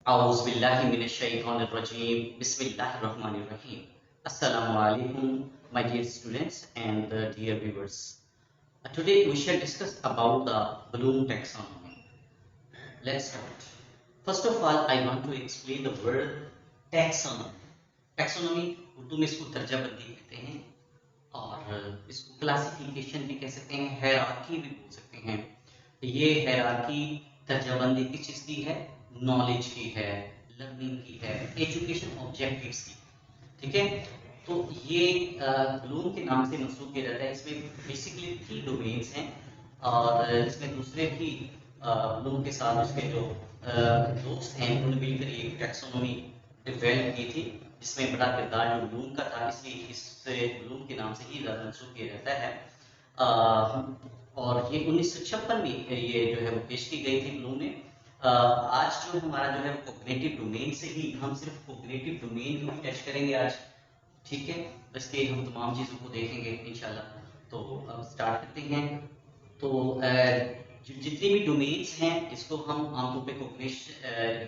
Auzubillahiminash-shaytanir-rajim. Bismillahir-rahmanir-rahim. Assalamu alaikum, my dear students and dear viewers. Today we shall discuss about the Bloom taxonomy. Let's start. First of all, I want to explain the word taxonomy. Taxonomy Urdu में इसको दर्जाबंदी कहते हैं और इसको classification भी कह सकते हैं, हायरार्की भी बोल सकते हैं। ये हायरार्की दर्जाबंदी किस चीज की है? नॉलेज की है, लर्निंग की है, एजुकेशन ऑब्जेक्टिव्स की। ठीक है, तो ये ब्लूम के नाम से मंसूब किया जाता है। इसमें बेसिकली 3 डोमेन्स हैं और इसमें दूसरे भी ब्लूम के साथ उसके जो दोस्त हैं उन्होंने मिलकर ये टैक्सोनॉमी डेवलप की थी, जिसमें बड़ा किरदार जो ब्लूम का था, इसलिए इससे ब्लूम के नाम से ही ज़्यादा मंसूब किया जाता है। और ये 1956 में ये जो है वो पेश की गई थी ब्लूम ने। आज जो हमारा जो है कोग्निटिव डोमेन से ही हम सिर्फ कोग्निटिव डोमेन को ही टच करेंगे आज। ठीक है, इसके हम तमाम चीज़ों को देखेंगे इंशाल्लाह। तो अब स्टार्ट करते हैं। तो जितनी भी डोमेन्स हैं इसको हम आमतौर पे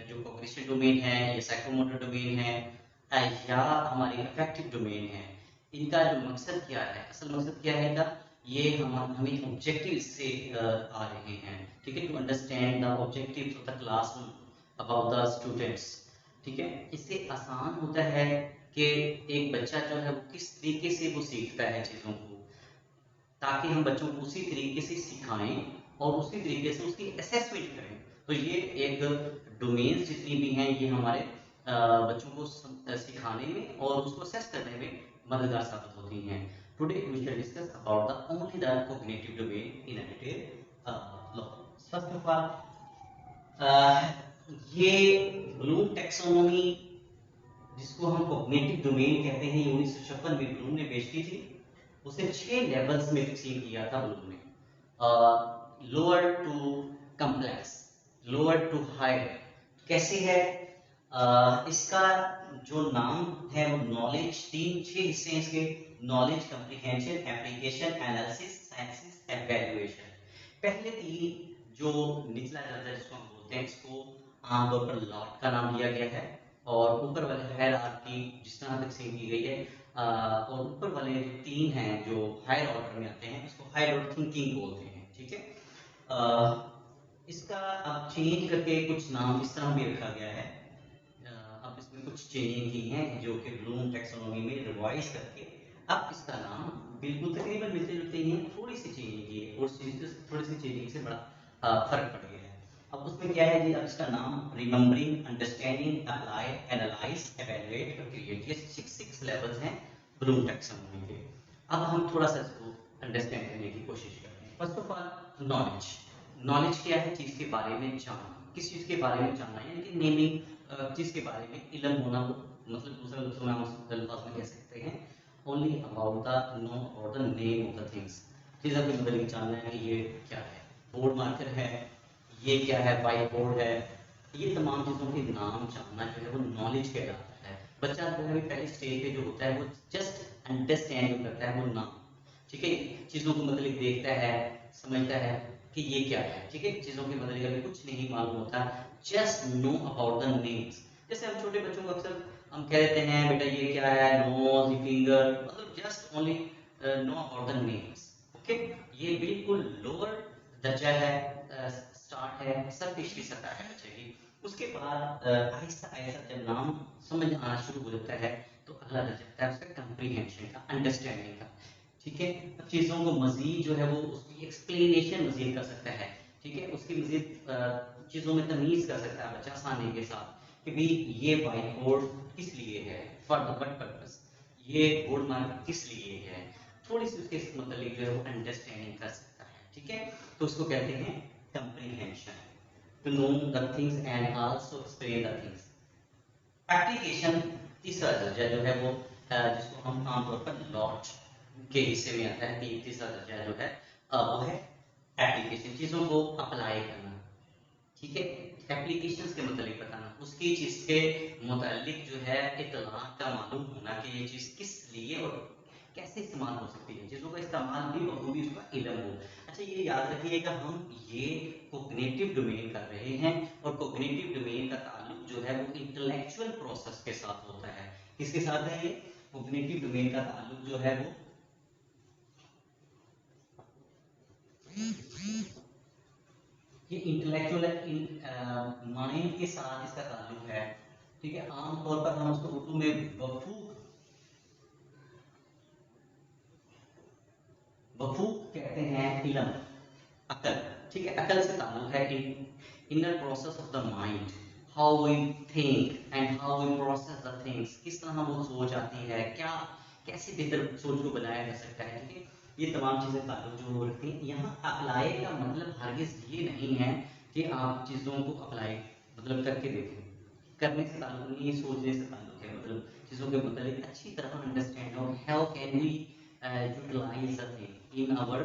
जो कॉग्निशन डोमेन है या साइकोमोटर डोमेन है या हमारी अफेक्टिव डोमेन है, इनका जो मकसद क्या है, असल मकसद क्या है इनका, ये हमें ऑब्जेक्टिव से आ रहे हैं। ठीक है, to understand the objective of the classroom about the students. ठीक है, इससे आसान होता है कि एक बच्चा जो है वो किस तरीके से वो सीखता है चीज़ों को, ताकि हम बच्चों को उसी तरीके से सिखाएं और उसी तरीके से उसकी असेसमेंट करें। तो ये एक डोमेन्स जितनी भी हैं ये हमारे बच्चों को सिखाने में और उसको असेस करने में मददगार साबित होती हैं। Today we shall discuss about the only the cognitive domain in a detail. First of all, ये ब्लूम टैक्सोनॉमी जिसको हम कॉग्निटिव डोमेन कहते हैं, 1956 में ब्लूम ने पेश की थी। उसे 6 लेवल्स में तकसीम किया था ब्लूम ने, lower to complex, lower to higher. कैसे है? इसका जो नाम है वो नॉलेज, 6 हिस्से हैं इसके: knowledge, comprehension, application, analysis, sciences, evaluation. पहले 3 जो निचला दर्जा जिसको हम बोलते हैं, इसको आमतौर पर लॉट का नाम दिया गया है और ऊपर वाले हायरार्की जिस तरह तकसीम की गई है, और ऊपर वाले जो 3 हैं जो हायर ऑर्डर में आते हैं, इसको हायर ऑर्डर थिंकिंग बोलते हैं। ठीक है, इसका अब चेंज करके कुछ नाम इस तरह भी रखा गया है। अब इसमें कुछ चेंजिंग की हैं जो कि ब्लूम टैक्सोनॉमी में रिवाइज करके अब इसका नाम बिल्कुल तकरीबन मिलते जुलते ही हैं, थोड़ी सी चेंजिंग की है और थोड़ी सी चेंजिंग से बड़ा फर्क पड़ गया है। अब उसमें क्या है जी, अब इसका नाम remembering, understanding, apply, analyse, evaluate और क्रिएट, ये 6 लेवल्स हैं ब्लूम टैक्सोनॉमी के। अब हम थोड़ा सा इसको अंडरस्टैंड करने की कोशिश करते हैं। First of all, knowledge. Knowledge क्या है? चीज़ के बारे में जानना, किस चीज़ के बारे में जानना, यानी कि नेमिंग, चीज़ के बारे में इल्म होना को मतलब दूसरे लफ्ज़ों में हम अल्फाज में कह सकते हैं ओनली अबाउट द नो और the name of the things. चीज़ों के मतलब जानना है कि ये क्या है, बोर्ड मार्कर है, ये क्या है, वाइट बोर्ड है, ये तमाम चीज़ों के नाम जानना जो है वो नॉलेज कहलाता है। बच्चा जो है पहले स्टेज पे जो होता है वो जस्ट अंडरस्टैंड करता है वो नाम। ठीक है, चीज़ों को मतलब देखता है, समझता है कि ये क्या है। ठीक है, चीज़ों के मतलब अभी कुछ नहीं मालूम होता, just know about the names. जैसे हम छोटे बच्चों को अक्सर हम कह देते हैं बेटा ये क्या है, नोज, फिंगर, मतलब just only know about the names. Okay, ये बिल्कुल लोअर दर्जा है, स्टार्ट है, सब पिछली सतह है बच्चे की। उसके बाद आहिस्ता आहिस्ता जब नाम समझ आना शुरू हो जाता है तो अगला दर्जा आता है उसका कंप्रीहेंशन का, अंडरस्टैंडिंग का। ठीक है, चीज़ों को मजीद जो है वो उसकी एक्सप्लेनेशन मजीद कर सकता है। ठीक है, उसकी मजीद चीज़ों में तमीज़ कर सकता है बच्चा आसानी के साथ कि भाई ये व्हाइट बोर्ड किस लिए है, फॉर द वट पर्पस, ये बोर्ड मार्क किस लिए है, थोड़ी सी उसके मतलब जो है वो अंडरस्टैंडिंग कर सकता है। ठीक है, तो उसको कहते हैं comprehension, to know the things and also explain the things. Application, तीसरा दर्जा जो है वो जिसको हम आमतौर पर लॉट के हिस्से में आता है, तीसरा दर्जा जो है वो है एप्लीकेशन, चीज़ों को अप्लाई करना। ठीक है, एप्लीकेशंस के मतलब बताना, उसकी चीज़ के मुतालिक जो है इतला का मालूम होना कि ये चीज़ किस लिए और कैसे इस्तेमाल हो सकती है, चीज़ों का इस्तेमाल भी और वो भी उसका इल्म हो। अच्छा ये याद रखिएगा, हम ये कोग्निटिव डोमेन कर रहे हैं और कोग्निटिव डोमेन का ताल्लुक जो है वो इंटेलेक्चुअल प्रोसेस के साथ होता है। किसके साथ है ये कोग्निटिव डोमेन का ताल्लुक जो है वो ये इंटेलेक्चुअल माइंड के साथ इसका ताल्लुक है। ठीक है, आमतौर पर हम उसको उर्दू में वफूक कहते हैं, इलम, अकल। ठीक है, अकल से ताल्लुक है inner process of the mind, how we think and how we process the things, किस तरह वो सोच आती है, क्या कैसे बेहतर सोच को बनाया जा सकता है। ठीक है, ये तमाम चीज़ें ताल्लुक जो रखती हैं। यहाँ अप्लाई का मतलब हरगिज़ ये नहीं है कि आप चीज़ों को अप्लाई मतलब करके देखें, करने से ताल्लुक नहीं है, सोचने से ताल्लुक है। मतलब चीज़ों के मतलब अच्छी तरह अंडरस्टैंड हो, how can we utilize the thing in our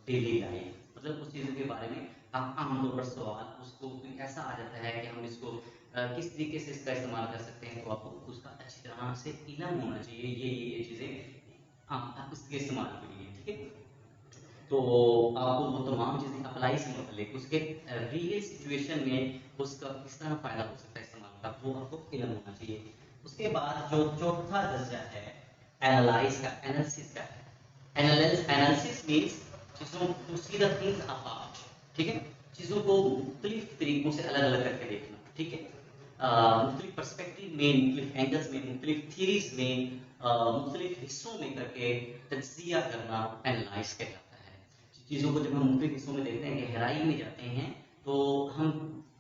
daily life. मतलब उस चीज़ों के बारे में आप आमतौर पर सवाल उसको कोई ऐसा आ जाता है कि हम इसको किस तरीके से इसका इस्तेमाल कर सकते हैं, तो आपको उसका अच्छी तरह से इल्म होना चाहिए, ये चीज़ें आप इसके इस्तेमाल के लिए। ठीक है, तो आपको वो तमाम चीज़ें अप्लाई से मतलब उसके रियल सिचुएशन में उसका किस तरह फ़ायदा हो सकता है इस्तेमाल का, वो आपको इल्म होना चाहिए। उसके बाद जो चौथा दर्जा है एनालाइज का, एनालिसिस का। एनालिसिस मीन्स चीज़ों to see the things apart. ठीक है, चीज़ों को मुख्तलिफ तरीकों से अलग अलग करके देखना। ठीक है, मुख्तलिफ पर्सपेक्टिव में, मुख्तलिफ एंगल्स में, मुख्तलिफ थीरीज में, मुख्तलिफ हिस्सों में करके तज्जिया करना एनालाइज कहलाता है। चीज़ों को जब हम मुख्तलिफ हिस्सों में देखते हैं, गहराई में जाते हैं, तो हम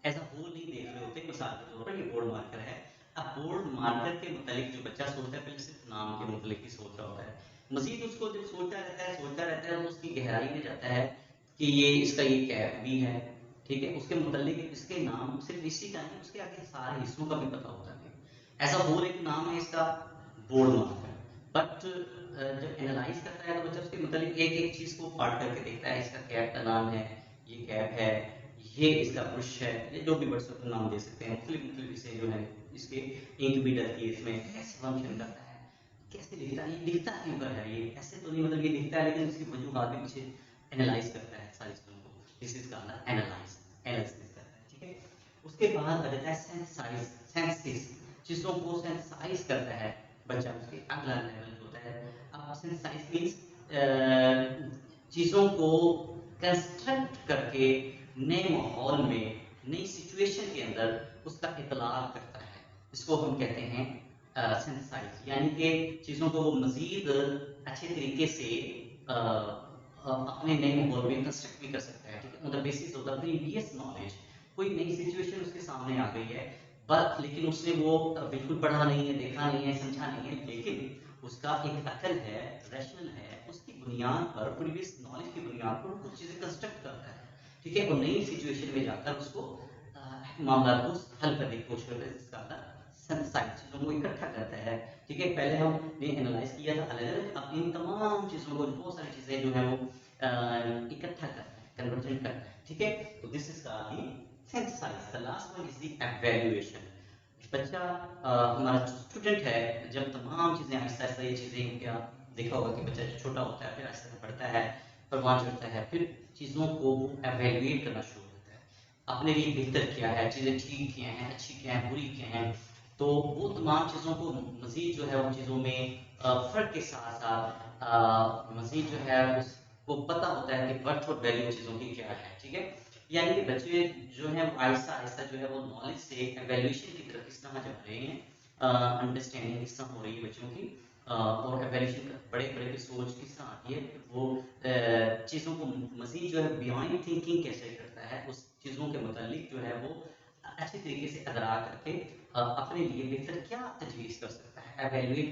एज अ होल नहीं देख रहे होते। मिसाल के तौर पर ये बोर्ड मार्कर है, अब बोर्ड मार्कर के मुतालिक जो बच्चा सोचता है पहले सिर्फ नाम के मुतालिक ही सोच रहा होता है, मजीद उसको जब सोचता रहता है तो उसकी गहराई में जाता है कि ये इसका ये कैप भी है। ठीक है, उसके मुतालिक इसके नाम सिर्फ इसी का नहीं, उसके आगे सारे हिस्सों का भी पता होता है। ऐसा होल एक नाम है इसका बोर्ड मार्कर। बट जब एनालाइज करता है तो बच्चा उसके मुतालिक एक एक चीज़ को पार्ट करके देखता है, इसका कैप का नाम है, ये कैप है, ये इसका ब्रश है, ये जो भी वर्ड्स को नाम दे सकते हैं। मुख्तलिफ मुख्तलिफ इसे जो है इसके इंक भी डलती है इसमें, कैसे फंक्शन करता है, कैसे दिखता है, ये दिखता क्यों कर है, ये ऐसे तो नहीं, मतलब ये दिखता है लेकिन उसकी वजूहात भी पीछे एनालाइज करता है सारी चीज़ों को। This is called analyse, analysis करता है। ठीक है, उसके बाद आ जाता है सेंसाइज, सेंसिस, चीज़ों को सेंसाइज करता है बच्चा, उसके अगला लेवल होता है। अब सेंसाइज मीन्स चीज़ों को कंस्ट्रक्ट करके नए माहौल में, नई सिचुएशन के अंदर उसका इतलाक करता है। इसको हम कहते हैं सेंसाइज, यानी कि चीज़ों को वो मज़ीद अच्छे तरीके से अपने नए माहौल में कंस्ट्रक्ट भी कर सकता है। ठीक है, on the basis of the previous knowledge. कोई नई सिचुएशन उसके सामने आ गई है, बट लेकिन उसने वो बिल्कुल पढ़ा नहीं है, देखा नहीं है, समझा नहीं है, लेकिन उसका एक अकल है, रैशनल है, उसकी बुनियाद पर, प्रीवियस नॉलेज की बुनियाद पर कुछ चीज़ें कंस्ट्रक्ट करता है। ठीक है, और नई सिचुएशन में जाकर उसको मामला को हल करने की कोशिश करता है, जिसका सेंसाइज, चीज़ों को इकट्ठा करता है। ठीक है, पहले हमने एनालाइज किया था अलग अलग, अब इन तमाम चीज़ों को, बहुत सारी चीज़ें जो है वो इकट्ठा करता है, कन्वर्जन करता है। ठीक है, तो this is called the synthesis. The last one is the evaluation. बच्चा हमारा स्टूडेंट है, जब तमाम चीज़ें आहिस्ता आहिस्ता ये चीज़ें क्या देखा होगा कि बच्चा छोटा होता है, फिर आहिस्ता पढ़ता है, परवान चढ़ता है, फिर चीज़ों को वो एवेल्युएट करना शुरू करता है। अपने लिए बेहतर क्या है, चीज़ें ठीक क्या हैं, अच्छी क्या हैं, बुरी क्या हैं, तो वो तमाम चीज़ों को मज़ीद जो है उन चीज़ों में फ़र्क के साथ साथ मज़ीद जो है उसको पता होता है कि वर्थ और वैल्यू चीज़ों की क्या है। ठीक है, यानी कि बच्चे जो हैं वो आहिस्ता आहिस्ता जो है वो नॉलेज से एवेल्यूएशन की तरफ किस तरह जा रहे हैं, अंडरस्टैंडिंग किस तरह हो रही है बच्चों की, और एवेल्यूएशन का बड़े बड़े की सोच किस तरह आती है, वो चीज़ों को मज़ीद जो है बियॉन्ड थिंकिंग कैसे करता है, उस चीज़ों के मुतालिक जो है वो अच्छे तरीके से अदरा करके अपने लिए बेहतर क्या तजवीज़ कर सकता है, एवेल्यूएट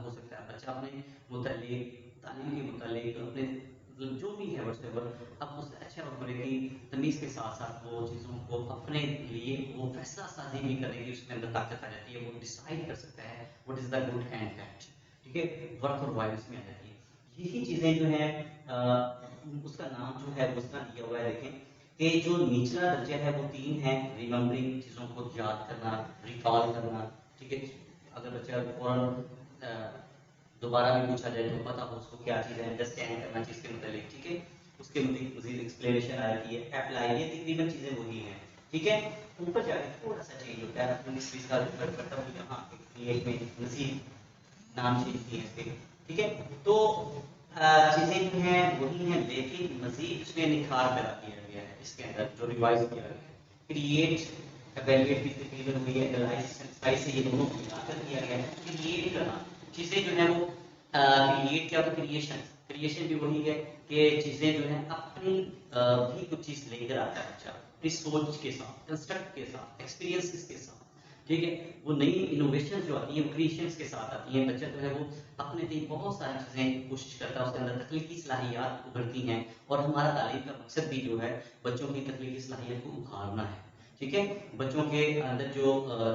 हो सकता है बच्चा अपने मुतालिक, तालीम के मुतालिक, अपने मतलब जो भी है वट्सएवर, अब उससे अच्छे और बुरे की तमीज़ के साथ साथ वो चीज़ों को अपने लिए वो फैसला साजी भी करने की उसके अंदर ताकत आ जाती है, वो डिसाइड कर सकता है what is the good and bad. ठीक है, वर्थ और वाइल्ड में आ जाती है। यही चीज़ें जो हैं उसका नाम जो है वो उसका दिया हुआ है, देखें कि जो निचला दर्जा है वो 3 है, रिमेम्बरिंग, चीज़ों को याद करना, रिकॉल करना। ठीक है, अगर बच्चा फौरन दोबारा भी पूछा जाए तो पता हो उसको क्या चीज़ है, अंडरस्टैंड करना चीज़ के मतलब, ठीक है। उसके मजीद एक्सप्लेनेशन आती है, अप्लाई, ये तकरीबन चीज़ें वही हैं, ठीक है। ऊपर जाके थोड़ा सा चेंज होता है, 19-20 का करता हूँ यहाँ क्रिएट में मजीद नाम चेंज किए इसके, ठीक है। तो चीज़ें जो हैं वही हैं, लेकिन मजीद उसमें निखार पैदा किया गया है इसके अंदर, जो रिवाइज किया गया है। क्रिएट एवेल्युएट भी तकरीबन हुई है, एनालाइज सेंसिटाइज से ये दोनों को मिलाकर किया गया है। क्रिएट करना चीज़ें जो है वो क्रिएट क्या, तो क्रिएशन, क्रिएशन भी वही है कि चीज़ें जो है अपनी भी कुछ चीज़ लेकर आता है बच्चा, अपनी सोच के साथ, कंस्ट्रक्ट के साथ, एक्सपीरियंसेस के साथ, ठीक है। वो नई इनोवेशन जो आती है वो क्रिएशंस के साथ आती है। बच्चा जो है वो अपने लिए बहुत सारी चीज़ें कोशिश करता है, उसके अंदर तकनीकी सलाहियात उभरती हैं, और हमारा तालीम का मकसद भी जो है बच्चों की तकनीकी सलाहियत को उभारना है, ठीक है। बच्चों के अंदर जो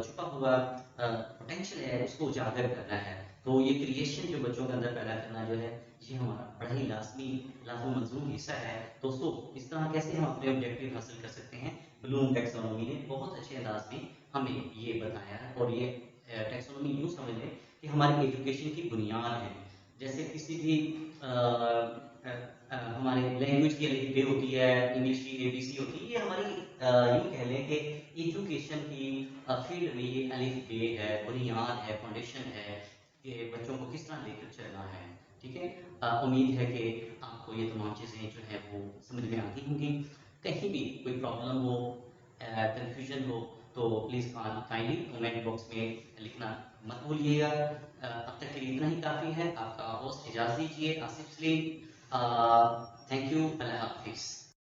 छुपा हुआ पोटेंशियल है उसको उजागर करना है। तो ये क्रिएशन जो बच्चों के अंदर पैदा करना जो है, ये हमारा बड़ा ही लाजमी मंजूर हिस्सा है। दोस्तों, इस तरह कैसे हम अपने ऑब्जेक्टिव हासिल कर सकते हैं, ब्लूम टैक्सोनॉमी ने बहुत अच्छे अंदाज में हमें ये बताया है। और ये टैक्सोनॉमी यूँ समझ लें कि हमारी एजुकेशन की बुनियाद है। जैसे किसी भी हमारे लैंग्वेज की अलग पे होती है, इंग्लिश की एबीसी होती है, ये हमारी यूँ कह लें कि एजुकेशन की फील्ड में ये अलिफ बे है, बुनियाद है, फाउंडेशन है कि बच्चों को किस तरह लेकर चलना है, ठीक है। उम्मीद है कि आपको ये तमाम चीज़ें जो है वो समझ में आती होंगी। कहीं भी कोई प्रॉब्लम हो, कन्फ्यूजन हो, तो प्लीज़ काइंडली कमेंट बॉक्स में लिखना मत भूलिएगा। अब तक के लिए इतना ही काफ़ी है। आपका होस्ट इजाज़त दीजिए, आसिफ सलीम। थैंक यू, अल्लाह हाफिज़।